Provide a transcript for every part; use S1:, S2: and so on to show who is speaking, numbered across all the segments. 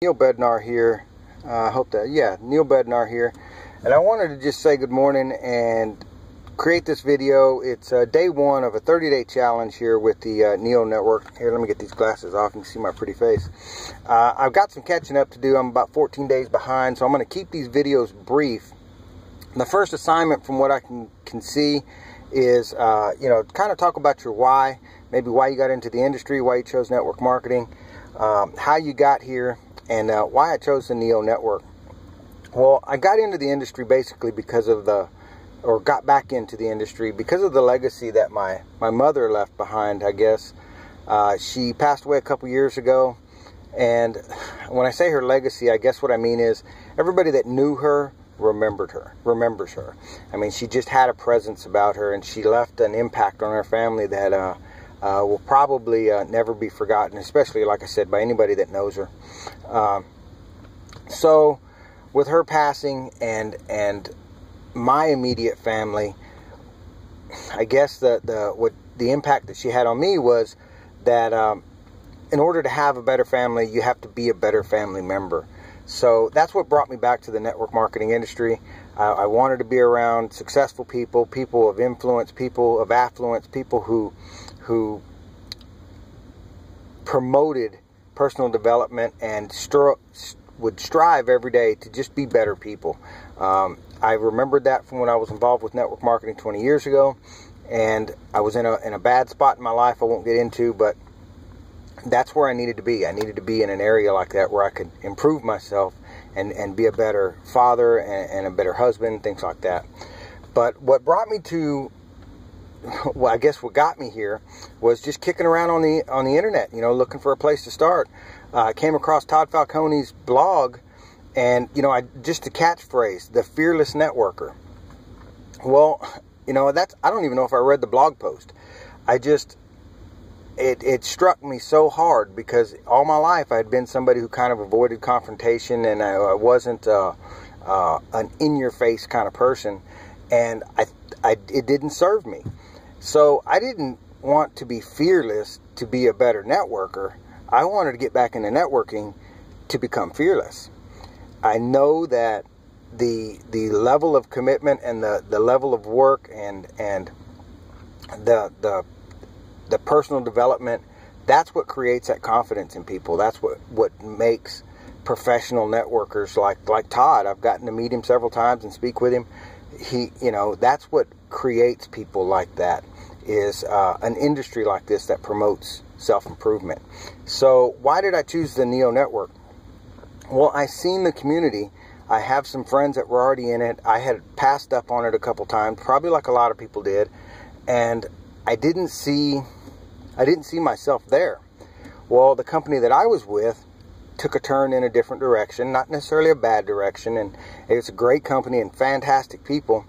S1: Neil Bednar here. Neil Bednar here. And I wanted to just say good morning and create this video. It's day one of a 30-day challenge here with the Neo Network. Here, let me get these glasses off. You can see my pretty face. I've got some catching up to do. I'm about 14 days behind, so I'm going to keep these videos brief. The first assignment, from what I can see, is kind of talk about your why, maybe why you got into the industry, why you chose network marketing, how you got here, and why I chose the Neo Network. Well, I got into the industry basically because of got back into the industry because of the legacy that my mother left behind, I guess. She passed away a couple years ago, and when I say her legacy, I guess what I mean is everybody that knew her remembers her. I mean, she just had a presence about her, and she left an impact on our family that will probably never be forgotten, especially, like I said, by anybody that knows her. So with her passing and my immediate family, I guess the impact that she had on me was that in order to have a better family, you have to be a better family member. So that's what brought me back to the network marketing industry. I wanted to be around successful people, people of influence, people of affluence, people who promoted personal development and would strive every day to just be better people. I remembered that from when I was involved with network marketing 20 years ago, and I was in a bad spot in my life I won't get into, but that's where I needed to be. I needed to be in an area like that where I could improve myself and be a better father and a better husband, things like that. But what brought me to, well, I guess what got me here was just kicking around on the internet, looking for a place to start. I came across Todd Falcone's blog, and just the catchphrase, the fearless networker. Well, I don't even know if I read the blog post. It struck me so hard because all my life I had been somebody who kind of avoided confrontation, and I wasn't an in-your-face kind of person, and it didn't serve me. So I didn't want to be fearless to be a better networker. I wanted to get back into networking to become fearless. I know that the level of commitment and the level of work and the personal development, that's what creates that confidence in people. That's what makes professional networkers like Todd. I've gotten to meet him several times and speak with him. That's what creates people like that, is an industry like this that promotes self-improvement. So why did I choose the Neo Network? Well, I seen the community. I have some friends that were already in it. I had passed up on it a couple times, probably like a lot of people did, and I didn't see myself there. Well, the company that I was with took a turn in a different direction, not necessarily a bad direction, and it's a great company and fantastic people.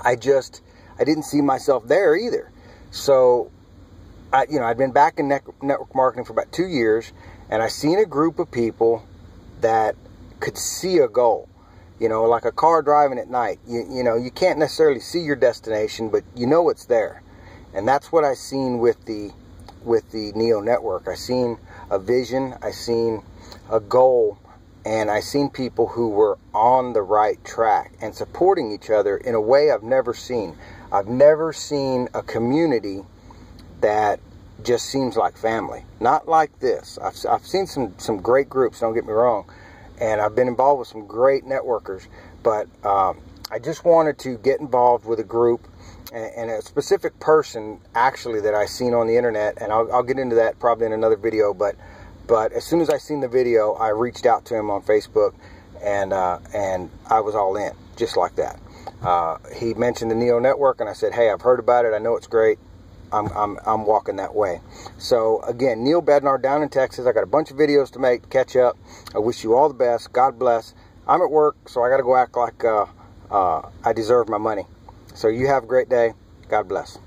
S1: I didn't see myself there either. So I'd been back in network marketing for about 2 years, and I seen a group of people that could see a goal. Like a car driving at night. You can't necessarily see your destination, but you know it's there. And that's what I seen with the Neo Network. I seen a vision, I seen a goal, and I seen people who were on the right track and supporting each other in a way I've never seen. I've never seen a community that just seems like family. Not like this. I've seen some great groups, don't get me wrong, and I've been involved with some great networkers, but I just wanted to get involved with a group and a specific person actually that I seen on the internet, and I'll get into that probably in another video, but as soon as I seen the video, I reached out to him on Facebook, and I was all in, just like that. He mentioned the Neo Network, and I said, hey, I've heard about it, I know it's great. I'm walking that way. So again, Neil Bednar down in Texas. I got a bunch of videos to make, catch up. I wish you all the best. God bless. I'm at work, so I got to go act like I deserve my money. So you have a great day. God bless.